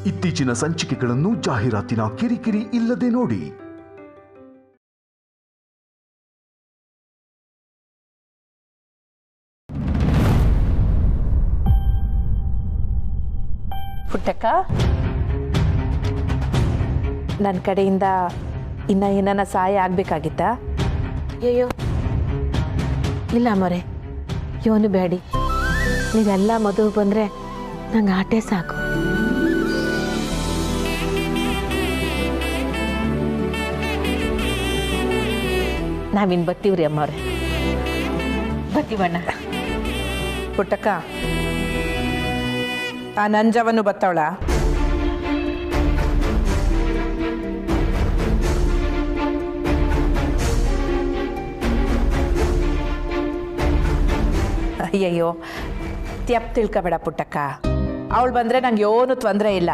ಇತ್ತೀಚಿನ ಸಂಚಿಕೆಗಳನ್ನು ಜಾಹೀರಾತಿನ ಕಿರಿಕಿರಿ ಇಲ್ಲದೆ ನೋಡಿ. ಪುಟ್ಟಕ್ಕ, ನನ್ನ ಕಡೆಯಿಂದ ಏನನ್ನ ಸಹಾಯ ಆಗಬೇಕಾಗಿತ್ತಾ? ಅಯ್ಯೋ ಇಲ್ಲ ಮರೆ, ಇವನು ಬೇಡಿ. ನೀವೆಲ್ಲ ಮದುವೆ ಬಂದರೆ ನಂಗೆ ಆಟೆ ಸಾಕು. ನಾವಿನ್ನು ಬರ್ತೀವ್ರಿ ಅಮ್ಮವ್ರೆ, ಬರ್ತೀವಣ್ಣ. ಪುಟ್ಟಕ್ಕ, ಆ ನಂಜವನ್ನು ಬತ್ತವಳ? ಅಯ್ಯಯ್ಯೋ, ತ್ಯಪ್ ತಿಳ್ಕೊಬೇಡ ಪುಟ್ಟಕ್ಕ. ಅವಳು ಬಂದರೆ ನಂಗೆ ಏನೂ ತೊಂದರೆ ಇಲ್ಲ.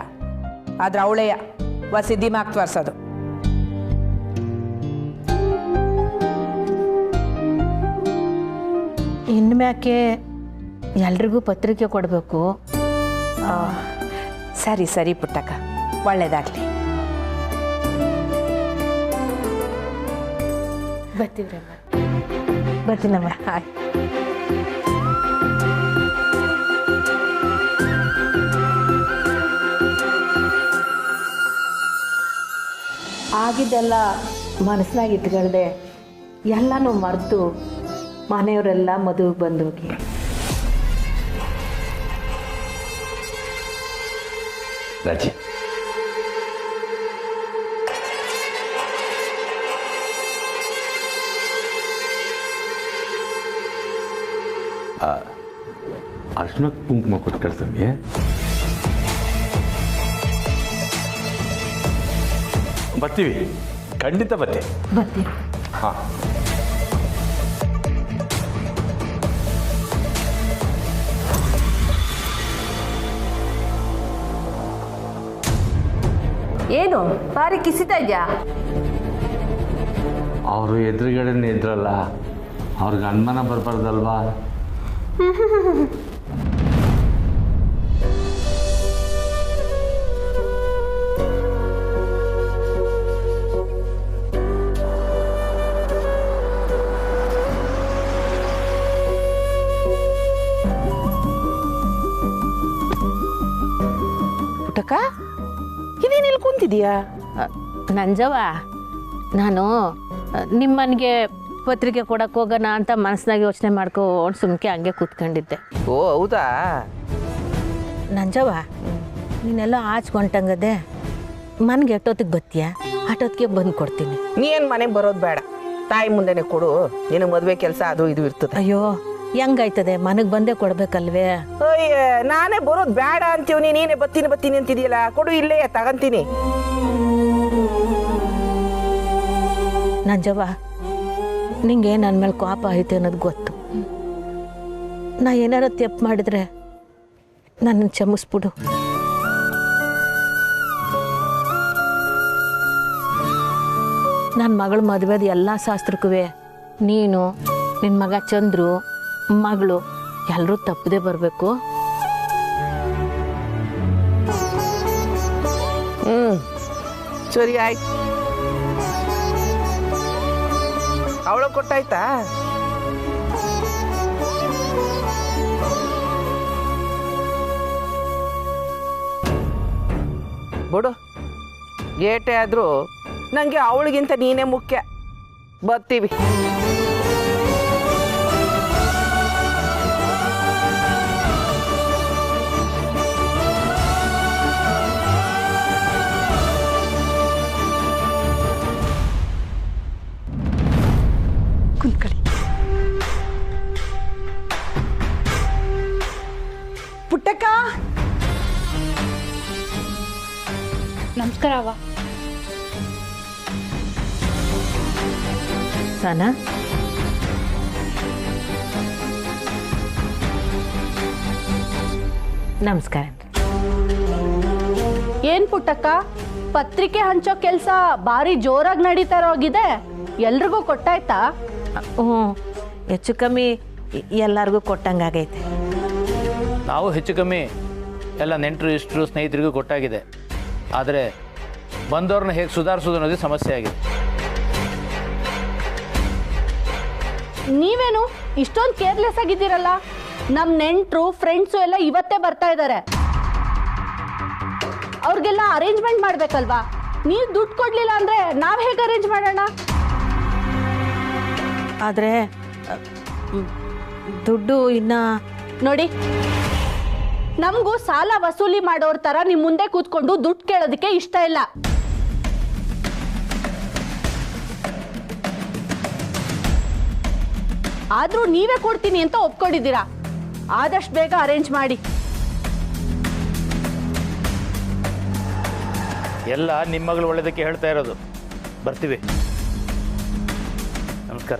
ಆದ್ರೆ ಅವಳೆಯ ವಸಿದ್ದಿ ಮಾಕ್ ತೋರ್ಸೋದು. ಇನ್ಮ್ಯಾಕೆ ಎಲ್ರಿಗೂ ಪತ್ರಿಕೆ ಕೊಡಬೇಕು? ಸರಿ ಸರಿ ಪುಟ್ಟಕ್ಕ, ಒಳ್ಳೇದಾಗಲಿ. ಬರ್ತೀವ್ರಮ್ಮ, ಬರ್ತೀನಮ್ಮ. ಆಯ್ತು. ಆಗಿದ್ದೆಲ್ಲ ಮನಸ್ಸಿನಾಗ ಇಟ್ಕೊಳ್ದೆ ಎಲ್ಲನೂ ಮರೆತು ಮನೆಯವರೆಲ್ಲ ಮದುವೆಗೆ ಬಂದೋಗಿ. ರಾಜಿ, ಅರ್ಶಿನ ಕುಂಕುಮ ಕೊಟ್ಟು ಕಳ್ಸಂಗೆ. ಬರ್ತೀವಿ, ಖಂಡಿತ ಬರ್ತೀವಿ. ಬರ್ತೀವಿ. ಹಾಂ, ಏನು ಭಾರಿ ಕಿಸಿತಾ ಇದೆಯಾ? ಅವರು ಎದುರುಗಡೆನೇ ಇದ್ರಲ್ಲ, ಅವ್ರಿಗೆ ಅನುಮಾನ ಬರಬಾರ್ದಲ್ವಾ? ಪುಟ್ಟಕ್ಕ, ಇದೇನಿಲ್ಲಿ ಕುಂತಿದೀಯಾ? ನಂಜವ್ವ, ನಾನು ನಿಮ್ಮನಿಗೆ ಪತ್ರಿಕೆ ಕೊಡಕ್ಕೆ ಹೋಗೋಣ ಅಂತ ಮನಸ್ಸಿನಾಗ ಯೋಚನೆ ಮಾಡ್ಕೊಂಡು ಸುಮ್ಕೆ ಹಂಗೆ ಕೂತ್ಕೊಂಡಿದ್ದೆ. ಓ ಹೌದಾ? ನಂಜವ್ವ, ನೀನೆಲ್ಲ ಆಚ್ಕೊಂಡಂಗದೆ ಮನ್ಗೆ ಎಷ್ಟೊತ್ತಿಗೆ ಬತ್ತೀಯ? ಅಷ್ಟೊತ್ತಿಗೆ ಬಂದು ಕೊಡ್ತೀನಿ. ನೀ ಏನು ಮನೆಗೆ ಬರೋದು ಬೇಡ, ತಾಯಿ ಮುಂದೆನೆ ಕೊಡು. ಏನು ಮದುವೆ ಕೆಲಸ ಅದು ಇದು ಇರ್ತದೆ. ಅಯ್ಯೋ, ಹೆಂಗಾಯ್ತದೆ? ಮನೆಗೆ ಬಂದೇ ಕೊಡ್ಬೇಕಲ್ವೇ? ಅಯ್ಯ, ನಾನೇ ಬರೋದು ಬೇಡ ಅಂತೀವಿ, ನೀನೇ ಬತ್ತೀನಿ ಬತ್ತೀನಿ ಅಂತಿದೀಯಲ್ಲ. ಕೊಡು, ಇಲ್ಲೇ ತಗಂತೀನಿ. ನಂಜವ್ವ, ನಿಂಗೆ ನನ್ನ ಮೇಲೆ ಕೋಪ ಐತೆ ಅನ್ನೋದು ಗೊತ್ತು. ನಾ ಏನಾರ ತಪ್ಪು ಮಾಡಿದ್ರೆ ನನ್ನನ್ನು ಕ್ಷಮಿಸ್ಬಿಡು. ನನ್ನ ಮಗಳ ಮದುವೆದು ಎಲ್ಲ ಶಾಸ್ತ್ರಕ್ಕೂ ನೀನು, ನಿನ್ನ ಮಗ ಚಂದ್ರು, ಮಗಳು ಎಲ್ಲರೂ ತಪ್ಪದೆ ಬರಬೇಕು. ಸರಿ ಆಯ್ತು. ಅವಳು ಕೊಟ್ಟಾಯ್ತಾ? ಬಿಡು, ಏಟೆ ಆದರೂ ನನಗೆ ಅವಳಿಗಿಂತ ನೀನೇ ಮುಖ್ಯ. ಬರ್ತೀವಿ. ಕುಂತ್ಕೊಳ್ಳಿ. ಪುಟ್ಟಕ್ಕ, ನಮಸ್ಕಾರ ಅವ್ವ. ಸನಾ, ನಮಸ್ಕಾರ. ಏನ್ ಪುಟ್ಟಕ್ಕ, ಪತ್ರಿಕೆ ಹಂಚೋ ಕೆಲಸ ಭಾರಿ ಜೋರಾಗಿ ನಡೀತಾ ಇರೋಗಿದೆ. ಎಲ್ರಿಗೂ ಕೊಟ್ಟಾಯ್ತಾ? ಹ್ಞೂ, ಹೆಚ್ಚು ಕಮ್ಮಿ ಎಲ್ಲರಿಗೂ ಕೊಟ್ಟಂಗಾಗೈತೆ. ನಾವು ಹೆಚ್ಚು ಕಮ್ಮಿ ಎಲ್ಲ ನೆಂಟರು ಇಷ್ಟರು ಸ್ನೇಹಿತರಿಗೂ ಕೊಟ್ಟಾಗಿದೆ. ಆದರೆ ಬಂದವ್ರನ್ನ ಹೇಗೆ ಸುಧಾರಿಸೋದು ಅನ್ನೋದೇ ಸಮಸ್ಯೆ ಆಗಿದೆ. ನೀವೇನು ಇಷ್ಟೊಂದು ಕೇರ್ಲೆಸ್ ಆಗಿದ್ದೀರಲ್ಲ? ನಮ್ಮ ನೆಂಟರು ಫ್ರೆಂಡ್ಸು ಎಲ್ಲ ಇವತ್ತೇ ಬರ್ತಾ ಇದ್ದಾರೆ. ಅವ್ರಿಗೆಲ್ಲ ಅರೇಂಜ್ಮೆಂಟ್ ಮಾಡ್ಬೇಕಲ್ವಾ? ನೀವು ದುಡ್ಡು ಕೊಡ್ಲಿಲ್ಲ ಅಂದ್ರೆ ನಾವು ಹೇಗೆ ಅರೇಂಜ್ ಮಾಡೋಣ? ಆದರೆ ದುಡ್ಡು ಇನ್ನ ನೋಡಿ, ನಮಗೂ ಸಾಲ ವಸೂಲಿ ಮಾಡೋರ್ ತರ ನಿಮ್ ಮುಂದೆ ಕೂತ್ಕೊಂಡು ದುಡ್ಡು ಕೇಳೋದಕ್ಕೆ ಇಷ್ಟ ಇಲ್ಲ. ಆದ್ರೂ ನೀವೇ ಕೊಡ್ತೀನಿ ಅಂತ ಒಪ್ಕೊಂಡಿದ್ದೀರಾ. ಆದಷ್ಟು ಬೇಗ ಅರೇಂಜ್ ಮಾಡಿ. ಎಲ್ಲ ನಿಮ್ಮ ಮಗಳು ಒಳ್ಳೇದಕ್ಕೆ ಹೇಳ್ತಾ ಇರೋದು. ಬರ್ತೀವಿ. ನಮಸ್ಕಾರ.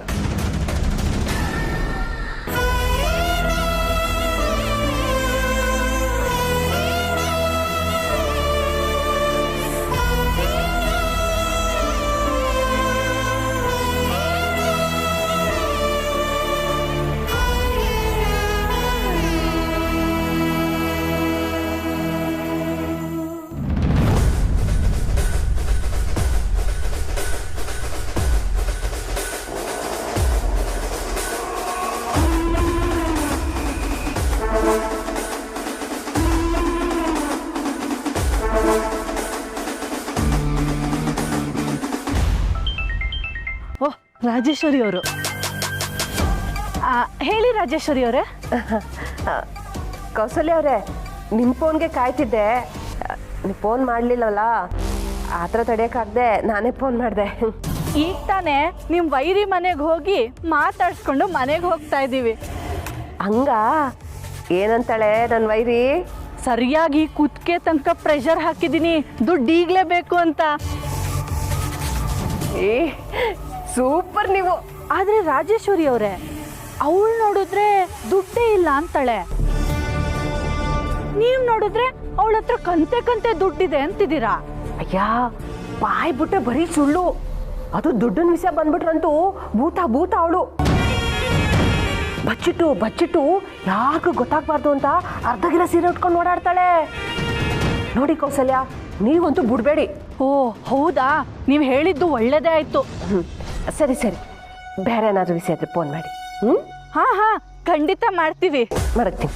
ಓಹ್, ರಾಜೇಶ್ವರಿ ಅವರು. ಹೇಳಿ ರಾಜೇಶ್ವರಿ ಅವರೇ. ಕೌಸಲ್ಯ ಅವರೇ, ನಿಮ್ಮ ಫೋನ್ಗೆ ಕಾಯ್ತಿದ್ದೆ. ನೀವು ಫೋನ್ ಮಾಡಲಿಲ್ಲವಲ್ಲ, ಆ ಥರ ತಡೆಯೋಕ್ಕಾಗದೆ ನಾನೇ ಫೋನ್ ಮಾಡಿದೆ. ಈಗ ತಾನೇ ನಿಮ್ಮ ವೈರಿ ಮನೆಗೆ ಹೋಗಿ ಮಾತಾಡ್ಸ್ಕೊಂಡು ಮನೆಗೆ ಹೋಗ್ತಾ ಇದ್ದೀವಿ. ಹಂಗ ಏನಂತಾಳೆ ನನ್ನ ವೈರಿ? ಸರಿಯಾಗಿ ಕುತ್ತಿಗೆ ತನಕ ಪ್ರೆಷರ್ ಹಾಕಿದ್ದೀನಿ, ದುಡ್ಡು ಈಗಲೇ ಬೇಕು ಅಂತ. ಏ ಸೂಪರ್ ನೀವು. ಆದ್ರೆ ರಾಜೇಶ್ವರಿ ಅವರೇ, ಅವಳು ನೋಡಿದ್ರೆ ದುಡ್ಡೇ ಇಲ್ಲ ಅಂತಾಳೆ. ನೀವ್ ನೋಡಿದ್ರೆ ಅವಳ ಹತ್ರ ಕಂತೆ ಕಂತೆ ದುಡ್ಡಿದೆ ಅಂತಿದ್ದೀರಾ. ಅಯ್ಯ, ಬಾಯ್ ಬಿಟ್ಟೆ ಬರೀ ಸುಳ್ಳು. ಅದು ದುಡ್ಡಿನ ವಿಷಯ ಬಂದ್ಬಿಟ್ರಂತೂ ಭೂತ ಭೂತ ಅವಳು. ಬಚ್ಚಿಟ್ಟು ಯಾಕೆ ಗೊತ್ತಾಗ್ಬಾರ್ದು ಅಂತ ಅರ್ಧಗಿರ ಸೀರೆ ಉಟ್ಕೊಂಡು ಓಡಾಡ್ತಾಳೆ. ನೋಡಿ ಕೌಸಲ್ಯ, ನೀವಂತೂ ಬಿಡ್ಬೇಡಿ. ಓ ಹೌದಾ, ನೀವು ಹೇಳಿದ್ದು ಒಳ್ಳೇದೇ ಆಯ್ತು. ಸರಿ ಬೇರೆ ಏನಾದರೂ ವಿಷಯ ಇದ್ರೆ ಫೋನ್ ಮಾಡಿ. ಹಾ ಖಂಡಿತ ಮಾಡ್ತೀವಿ. ಮಾಡತ್ತೀನಿ.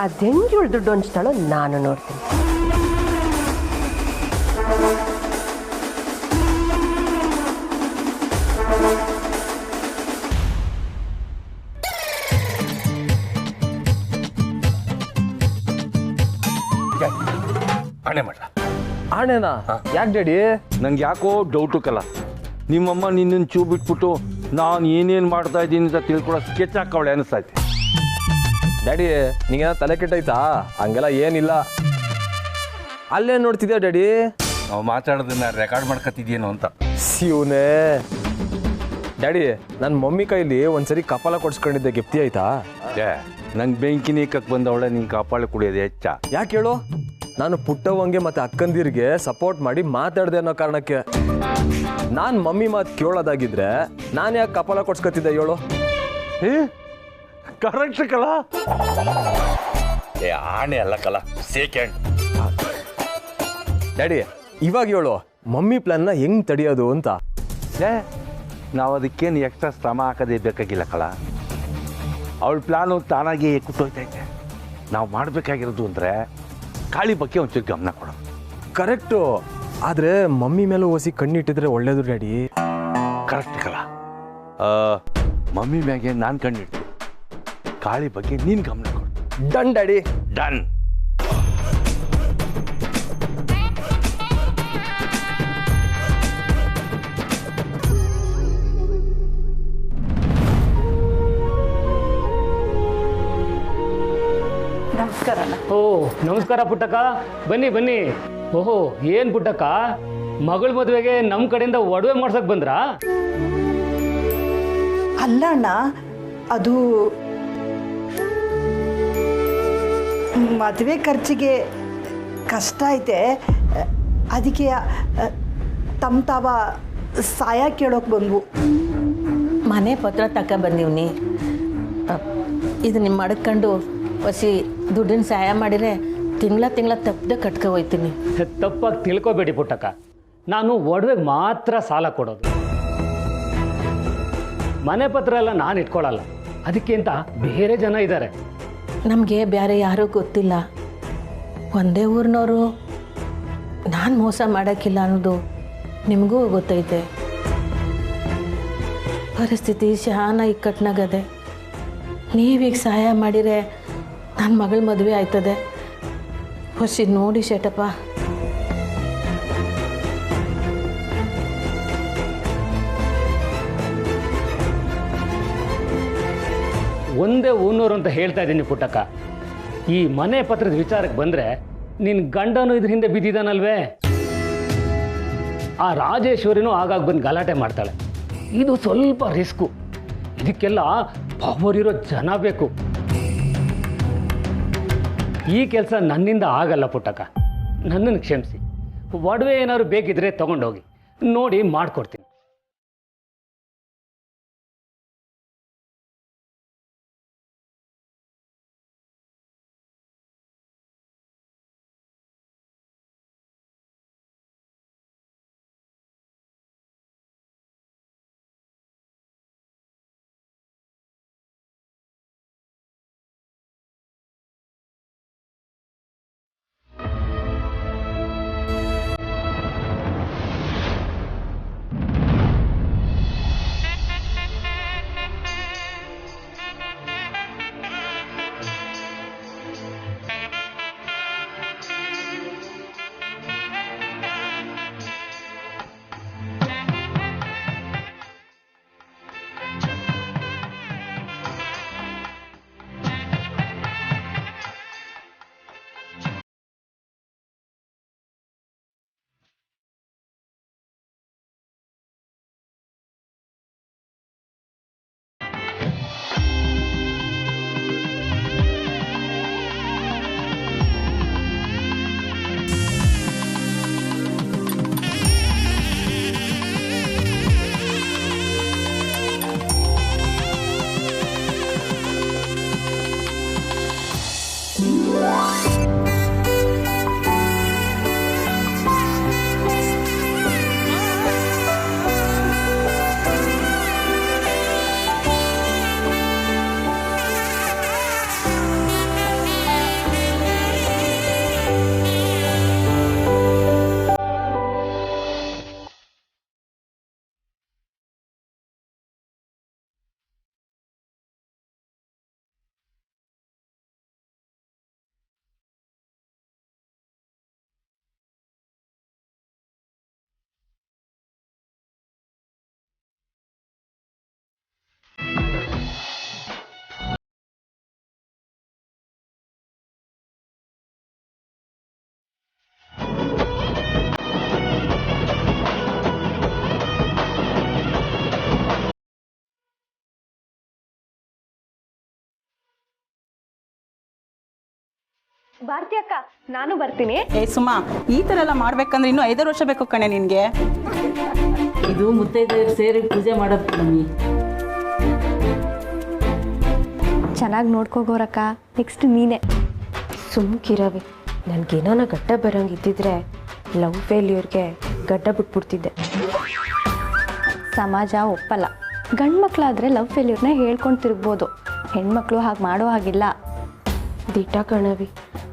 ಅದೆಂಜುಳ್ ದುಡ್ಡು ಹಂಚ್ತಾಳೋ ನಾನು ನೋಡ್ತೀನಿ. ಆಣೆ ಮಾಡ್ಲ? ಆಣೆನಾ? ಯಾಕೆ ಡ್ಯಾಡಿ? ನಂಗೆ ಯಾಕೋ ಡೌಟು ಕಲ. ನಿಮ್ಮಮ್ಮ ನಿನ್ನನ್ನು ಚೂ ಬಿಟ್ಬಿಟ್ಟು ನಾನು ಏನೇನು ಮಾಡ್ತಾ ಇದ್ದೀನಿ ಅಂತ ತಿಳ್ಕೊಳ್ಳೋ ಸ್ಕೆಚ್ ಹಾಕವಳೆ ಅನಿಸ್ತೈತೆ. ಡ್ಯಾಡಿ, ನಿಂಗೇನ ತಲೆ ಕೆಟ್ಟೈತಾ? ಹಂಗೆಲ್ಲ ಏನಿಲ್ಲ. ಅಲ್ಲೇ ನೋಡ್ತಿದ್ಯಾ ಡ್ಯಾಡಿ? ನಾವು ಮಾತಾಡೋದನ್ನ ರೆಕಾರ್ಡ್ ಮಾಡ್ಕೊತಿದ್ಯೇನೋ ಅಂತ. ಶಿವನೇ ಡ್ಯಾಡಿ, ನನ್ನ ಮಮ್ಮಿ ಕೈಲಿ ಒಂದ್ಸರಿ ಕಪಾಲ ಕೊಡ್ಸ್ಕೊಂಡಿದ್ದೆ, ಗೆಪ್ತಿ ಆಯ್ತಾ? ನಂಗೆ ಬೆಂಕಿ ನೀಕಕ್ಕೆ ಬಂದವಳೆ ನಿಂಗೆ ಕಪಾಳ ಕುಡಿಯೋದು ಹೆಚ್ಚ. ಯಾಕೆ ಹೇಳು? ನಾನು ಪುಟ್ಟವಂಗೆ ಮತ್ತೆ ಅಕ್ಕಂದಿರಿಗೆ ಸಪೋರ್ಟ್ ಮಾಡಿ ಮಾತಾಡ್ದೆ ಅನ್ನೋ ಕಾರಣಕ್ಕೆ. ನಾನು ಮಮ್ಮಿ ಮಾತು ಕೇಳೋದಾಗಿದ್ರೆ ನಾನು ಯಾಕೆ ಕಪಾಲ ಕೊಡ್ಸ್ಕೊತಿದ್ದೆ ಹೇಳು? ಕರೆಕ್ಟ್ ಕಲ. ಆಣೆ ಅಲ್ಲ ಕಲ, ಸೆಕೆಂಡ್. ಡ್ಯಾಡಿ, ಇವಾಗ ಹೇಳು, ಮಮ್ಮಿ ಪ್ಲಾನ್ನ ಹೆಂಗ್ ತಡೆಯೋದು ಅಂತ. ನಾವು ಅದಕ್ಕೇನು ಎಕ್ಸ್ಟ್ರಾ ಶ್ರಮ ಹಾಕೋದೇ ಬೇಕಾಗಿಲ್ಲ ಕಲ. ಅವಳ ಪ್ಲಾನು ತಾನಾಗಿ ಕುಟ್ಟೋಯ್ತೈತೆ. ನಾವು ಮಾಡಬೇಕಾಗಿರೋದು ಅಂದರೆ ಕಾಳಿ ಬಗ್ಗೆ ಒಂಚೂರು ಗಮನ ಕೊಡು. ಕರೆಕ್ಟು, ಆದರೆ ಮಮ್ಮಿ ಮೇಲೂ ಹೊಸಿ ಕಣ್ಣಿಟ್ಟಿದ್ರೆ ಒಳ್ಳೇದು ಡ್ಯಾಡಿ. ಕರೆಕ್ಟ್ ಕಲ. ಮಮ್ಮಿ ಮ್ಯಾಗೆ ನಾನು ಕಣ್ಣಿಡ್ತೀನಿ, ಕಾಳಿ ಬಗ್ಗೆ ನೀನು ಗಮನ ಕೊಡು. Done daddy, done. ನಮಸ್ಕಾರ. ಓ ನಮಸ್ಕಾರ ಪುಟ್ಟಕ್ಕ, ಬನ್ನಿ. ಓಹೋ, ಏನು ಪುಟ್ಟಕ್ಕ, ಮಗಳ ಮದುವೆಗೆ ನಮ್ಮ ಕಡೆಯಿಂದ ಒಡವೆ ಮಾಡ್ಸಕ್ ಬಂದ್ರಾ? ಅಲ್ಲ ಅಣ್ಣ, ಅದು ಮದುವೆ ಖರ್ಚಿಗೆ ಕಷ್ಟ ಐತೆ. ಅದಕ್ಕೆ ತಾವ ಸಹಾಯ ಕೇಳೋಕೆ ಬಂದ್ವು. ಮನೆ ಪತ್ರ ತಕ ಬಂದೀವ್ನಿ. ಇದು ನಿಮ್ಮ ಮಡ್ಕೊಂಡು ಹೊಸಿ ದುಡ್ಡಿನ ಸಹಾಯ ಮಾಡಿದರೆ ತಿಂಗಳ ತಪ್ಪದೆ ಕಟ್ಕೊ ಹೋಯ್ತೀನಿ. ತಪ್ಪಾಗಿ ತಿಳ್ಕೊಬೇಡಿ ಪುಟ್ಟಕ್ಕ, ನಾನು ಒಡವೆಗೆ ಮಾತ್ರ ಸಾಲ ಕೊಡೋದು. ಮನೆ ಪತ್ರ ಎಲ್ಲ ನಾನು ಇಟ್ಕೊಳ್ಳಲ್ಲ, ಅದಕ್ಕೆ ಅಂತ ಬೇರೆ ಜನ ಇದ್ದಾರೆ. ನಮಗೆ ಬೇರೆ ಯಾರೂ ಗೊತ್ತಿಲ್ಲ, ಒಂದೇ ಊರಿನವರು. ನಾನು ಮೋಸ ಮಾಡೋಕ್ಕಿಲ್ಲ ಅನ್ನೋದು ನಿಮಗೂ ಗೊತ್ತೈತೆ. ಪರಿಸ್ಥಿತಿ ಶಾನ ಇಕ್ಕಟ್ನಾಗದೆ. ನೀವೀಗ ಸಹಾಯ ಮಾಡಿದರೆ ನನ್ನ ಮಗಳ ಮದುವೆ ಆಯ್ತದೆ. ಹೊಸಿ ನೋಡಿ ಶೇಟಪ್ಪ. ಒಂದೇ ಊನೂರು ಅಂತ ಹೇಳ್ತಾ ಇದ್ದೀನಿ ಪುಟ್ಟಕ್ಕ. ಈ ಮನೆ ಪತ್ರದ ವಿಚಾರಕ್ಕೆ ಬಂದರೆ ನಿನ್ನ ಗಂಡನು ಇದ್ರ ಹಿಂದೆ ಬಿದ್ದಿದ್ದಾನಲ್ವೇ? ಆ ರಾಜೇಶ್ವರಿನೂ ಆಗಾಗ ಬಂದು ಗಲಾಟೆ ಮಾಡ್ತಾಳೆ. ಇದು ಸ್ವಲ್ಪ ರಿಸ್ಕು. ಇದಕ್ಕೆಲ್ಲ ಪವರ್ ಇರೋ ಜನ ಬೇಕು. ಈ ಕೆಲಸ ನನ್ನಿಂದ ಆಗಲ್ಲ ಪುಟ್ಟಕ್ಕ, ನನ್ನನ್ನು ಕ್ಷಮಿಸಿ. ಒಡವೆ ಏನಾದ್ರು ಬೇಕಿದ್ರೆ ತಗೊಂಡೋಗಿ, ನೋಡಿ ಮಾಡಿಕೊಡ್ತೀನಿ. ಭಾರತಿ ಅಕ್ಕ, ನಾನು ಬರ್ತೀನಿ. ಏ ಸುಮಾ, ಈ ಥರ ಎಲ್ಲ ಮಾಡ್ಬೇಕಂದ್ರೆ ಇನ್ನೂ 5 ವರ್ಷ ಬೇಕು ಕಣೆ ನಿನಗೆ. ಇದು ಮುತ್ತೈದೆಯರು ಸೇರಿ ಪೂಜೆ ಮಾಡೋದು ಮಮ್ಮಿ. ಚೆನ್ನಾಗಿ ನೋಡ್ಕೋಗೋರಕ್ಕ, ನೆಕ್ಸ್ಟ್ ನೀನೇ. ಸುಮ್ಕಿರವಿ, ನನಗೇನಾನ ಗಡ್ಡ ಬರೋಂಗಿದ್ದಿದ್ರೆ ಲವ್ ಫೇಲ್ಯೂರ್ಗೆ ಗಡ್ಡ ಬಿಟ್ಬಿಡ್ತಿದ್ದೆ. ಸಮಾಜ ಒಪ್ಪಲ್ಲ. ಗಂಡು ಮಕ್ಕಳಾದರೆ ಲವ್ ಫೇಲ್ಯೂರ್ನ ಹೇಳ್ಕೊಂಡು ತಿರುಗ್ಬೋದು, ಹೆಣ್ಮಕ್ಳು ಹಾಗೆ ಮಾಡೋ ಹಾಗಿಲ್ಲ. ದಿಟ್ಟ ಕಣವಿ,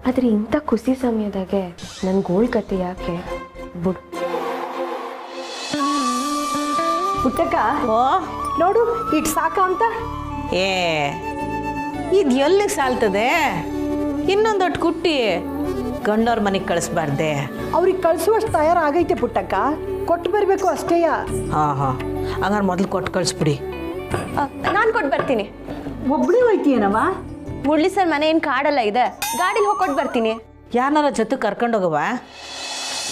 ಆದರೆ ಇಂಥ ಖುಷಿ ಸಮಯದಾಗೆ ನನ್ನ ಗೋಳ್ ಕತೆ ಯಾಕೆ ಬಿಡು. ಪುಟ್ಟಕ್ಕ, ನೋಡು ಇಟ್ ಸಾಕ ಅಂತ. ಏ ಇದು ಎಲ್ಲಿಗೆ ಸಾಲ್ತದೆ? ಇನ್ನೊಂದೊಟ್ಟು ಕುಟ್ಟಿ ಗಂಡವ್ರ ಮನೆಗೆ ಕಳಿಸ್ಬಾರ್ದೆ. ಅವ್ರಿಗೆ ಕಳಿಸುವಷ್ಟು ತಯಾರಾಗೈತೆ ಪುಟ್ಟಕ್ಕ, ಕೊಟ್ಟು ಬರಬೇಕು ಅಷ್ಟೇಯ. ಹಾಂ ಹಂಗಾರೆ ಮೊದಲು ಕೊಟ್ಟು ಕಳಿಸ್ಬಿಡಿ. ನಾನು ಕೊಟ್ಟು ಬರ್ತೀನಿ. ಒಬ್ಬಳೇ ಹೋಯ್ತೀಯನವ? ಮುರಳಿ ಸರ್ ಮನೆ ಏನು ಕಾಡಲ್ಲ ಇದೆ, ಗಾಡೀಲಿ ಹೋಗಿ ಕೊಟ್ಟು ಬರ್ತೀನಿ. ಯಾರನ್ನಾರ ಜೊತೆ ಕರ್ಕೊಂಡೋಗವ.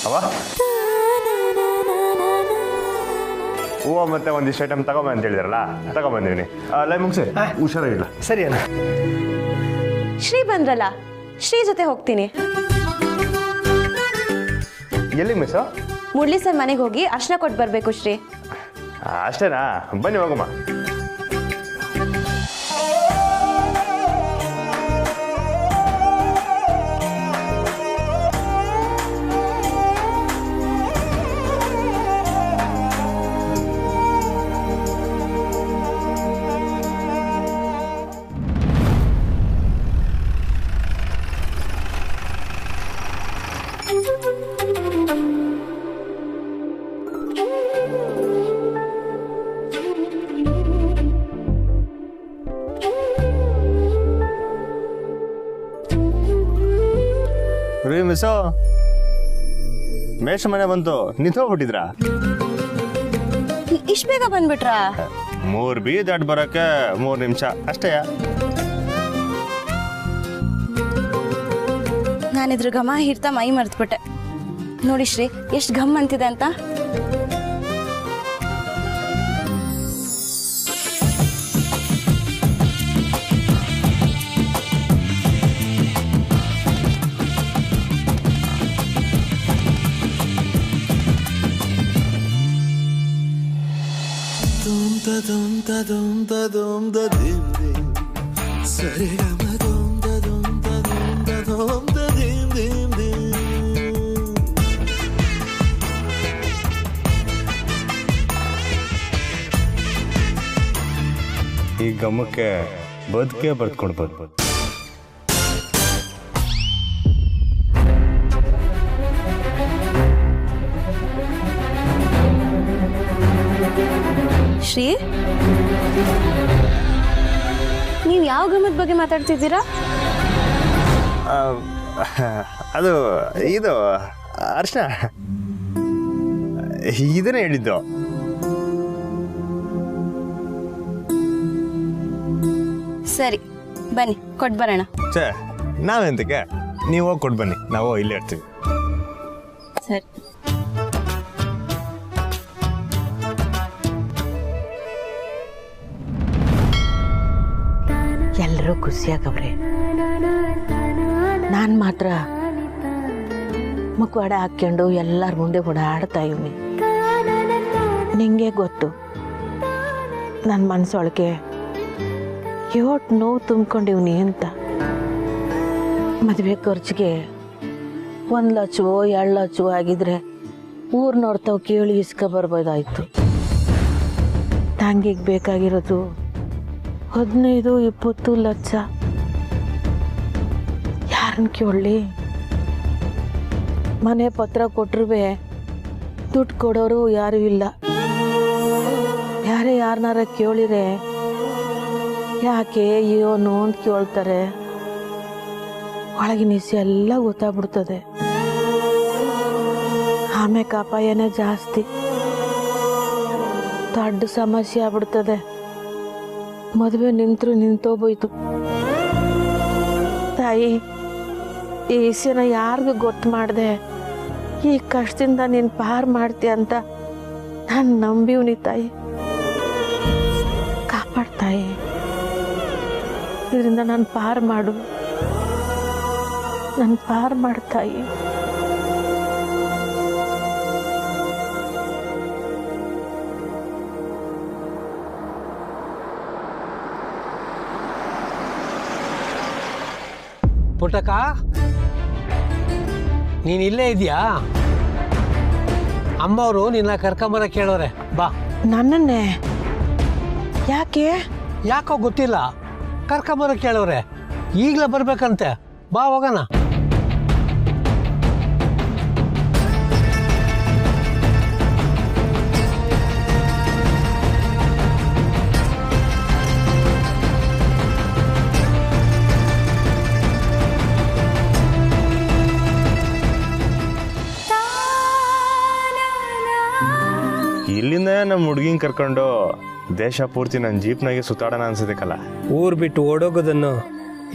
ಅವ ಹೂವು ಮತ್ತೆ ಒಂದಿಷ್ಟು ಐಟಮ್ ತಗೊಂಬ ಅಂತ ಹೇಳಿದಾರಲ್ಲ, ತಗೊಂಬಂದಿದ್ದೀನಿ. ಲೈ ಮುಗಿಸಿ, ಹುಷಾರಾಗಿಲ್ಲ. ಸರಿ ಅಣ್ಣ. ಶ್ರೀ ಬಂದ್ರಲ್ಲ, ಶ್ರೀ ಜೊತೆ ಹೋಗ್ತೀನಿ. ಎಲ್ಲಿಗೆ ಮಿಸ್ಸು? ಮುರಳಿ ಸರ್ ಮನೆಗೆ ಹೋಗಿ ಅರ್ಶನ ಕೊಟ್ಟು ಬರಬೇಕು ಶ್ರೀ. ಅಷ್ಟೇನಾ? ಬನ್ನಿ ಹೋಗಮ್ಮ. ರೀ ಮಿಸ್ಸು ಮೇಷ ಮನೆ ಬಂತು ನಿಂತೋಗ್ಬಿಟ್ಟಿದ್ರಾ? ಇಷ್ಟು ಬೇಗ ಬಂದ್ಬಿಟ್ರಾ? 3 ಬಿ ದಾಟ್ ಬರೋಕ್ಕೆ 3 ನಿಮಿಷ ಅಷ್ಟೇ. ನಾನಿದ್ರ ಘಮ ಹಿಡ್ತಾ ಮೈ ಮರ್ತ್ಬಿಟ್ಟೆ. ನೋಡಿ ಶ್ರೀ ಎಷ್ಟು ಘಮ್ ಅಂತಿದೆ ಅಂತ. ಈ ಗಮಕ್ಕೆ ಬದುಕೆ ಬರ್ದ್ಕೊಡ್ಬೋದು. ಶ್ರೀ, ನೀವು ಯಾವ ಗಮದ ಬಗ್ಗೆ ಮಾತಾಡ್ತಿದ್ದೀರಾ? ಅದು ಇದು ಅರ್ಶನ ಇದನ್ನೇ ಹೇಳಿದ್ದು. ಸರಿ ಬನ್ನಿ ಕೊಟ್ಟು ಬರೋಣ. ಛೇ, ನಾವೆಂತಕ್ಕೆ? ನೀವು ಹೋಗಿ ಕೊಟ್ಟು ಬನ್ನಿ, ನಾವು ಇಲ್ಲೇ ಇರ್ತೀವಿ. ಸರಿ. ಎಲ್ಲರೂ ಖುಷಿಯಾಗವ್ರೆ. ನಾನು ಮಾತ್ರ ಮುಖವಾಡ ಹಾಕ್ಕೊಂಡು ಎಲ್ಲರ ಮುಂದೆ ಓಡಾಡ್ತಾ ಇವ್ನಿ. ನಿಂಗೆ ಗೊತ್ತು ನನ್ನ ಮನಸ್ಸೊಳಗೆ ಎಷ್ಟು ನೋವು ತುಂಬ್ಕೊಂಡಿವ್ನಿ ಅಂತ. ಮದುವೆ ಖರ್ಚಿಗೆ 1 ಲಕ್ಷವೋ 2 ಲಕ್ಷವೋ ಆಗಿದ್ರೆ ಊರ್ನೋರ್ತಾವ್ ಕೇಳಿ ಇಸ್ಕ ಬರ್ಬೋದಾಯ್ತು. ತಂಗಿಗೆ ಬೇಕಾಗಿರೋದು 15-20 ಲಕ್ಷ. ಯಾರನ್ನ ಕೇಳಲಿ? ಮನೆ ಪತ್ರ ಕೊಟ್ಟರು ದುಡ್ಡು ಕೊಡೋರು ಯಾರೂ ಇಲ್ಲ. ಯಾರನ್ನಾರ ಕೇಳಿರೆ ಯಾಕೆ ಏನು ಅಂತ ಕೇಳ್ತಾರೆ. ಒಳಗಿನ ಇಸಿ ಎಲ್ಲ ಗೊತ್ತಾಗ್ಬಿಡ್ತದೆ. ಆಮೇಲೆ ಅಪಾಯನೇ ಜಾಸ್ತಿ. ದೊಡ್ಡ ಸಮಸ್ಯೆ ಆಗ್ಬಿಡ್ತದೆ. ಮದುವೆ ನಿಂತೋಗೋಯ್ತು. ತಾಯಿ, ಈ ವಿಷಯನ ಯಾರಿಗೂ ಗೊತ್ತು ಮಾಡಿದೆ ಈ ಕಷ್ಟದಿಂದ ನೀನು ಪಾರು ಮಾಡ್ತೀಯ ಅಂತ ನಾನು ನಂಬಿವ್ನಿ ತಾಯಿ. ಕಾಪಾಡ್ತಾಯಿ, ಇದರಿಂದ ನಾನು ಪಾರು ಮಾಡು, ನಾನು ಪಾರು ಮಾಡ್ತಾಯಿ. ಪುಟ್ಟಕ್ಕ, ನೀನು ಇಲ್ಲೇ ಇದೆಯಾ? ಅಮ್ಮವರು ನಿನ್ನ ಕರ್ಕೊಂಬರ ಕೇಳೋರೆ, ಬಾ. ನನ್ನನ್ನೇ? ಯಾಕೆ? ಯಾಕೋ ಗೊತ್ತಿಲ್ಲ, ಕರ್ಕೊಂಬರ ಕೇಳೋರೆ. ಈಗಲೇ ಬರ್ಬೇಕಂತೆ, ಬಾ ಹೋಗೋಣ. ಇಲ್ಲಿಂದ ನಮ್ಮ ಹುಡುಗಿನ ಕರ್ಕೊಂಡು ದೇಶ ಪೂರ್ತಿ ನನ್ನ ಜೀಪ್ನಾಗೆ ಸುತ್ತಾಡೋಣ ಅನ್ಸದಕ್ಕಲ್ಲ. ಊರು ಬಿಟ್ಟು ಓಡೋಗೋದನ್ನು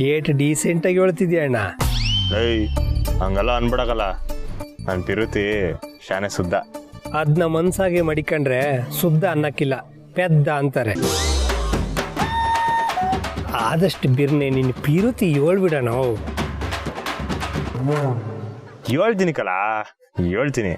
ಏಟ್ ಡೀಸೆಂಟಾಗಿ ಹೇಳ್ತಿದ್ಯಾ ಅಣ್ಣ? ಏಯ್, ಹಂಗೆಲ್ಲ ಅನ್ಬಿಡಕಲ್ಲ. ನನ್ನ ಪಿರುತಿ ಶಾನೆ ಶುದ್ಧ. ಅದನ್ನ ಮನ್ಸಾಗೆ ಮಡಿಕೊಂಡ್ರೆ ಶುದ್ಧ ಅನ್ನಕ್ಕಿಲ್ಲ, ಪೆದ್ದ ಅಂತಾರೆ. ಆದಷ್ಟು ಬಿರ್ನೆ ನಿನ್ನ ಪಿರುತಿ ಹೇಳ್ಬಿಡೋಣ. ಹೇಳ್ತೀನಿ ಕಲ, ಹೇಳ್ತೀನಿ.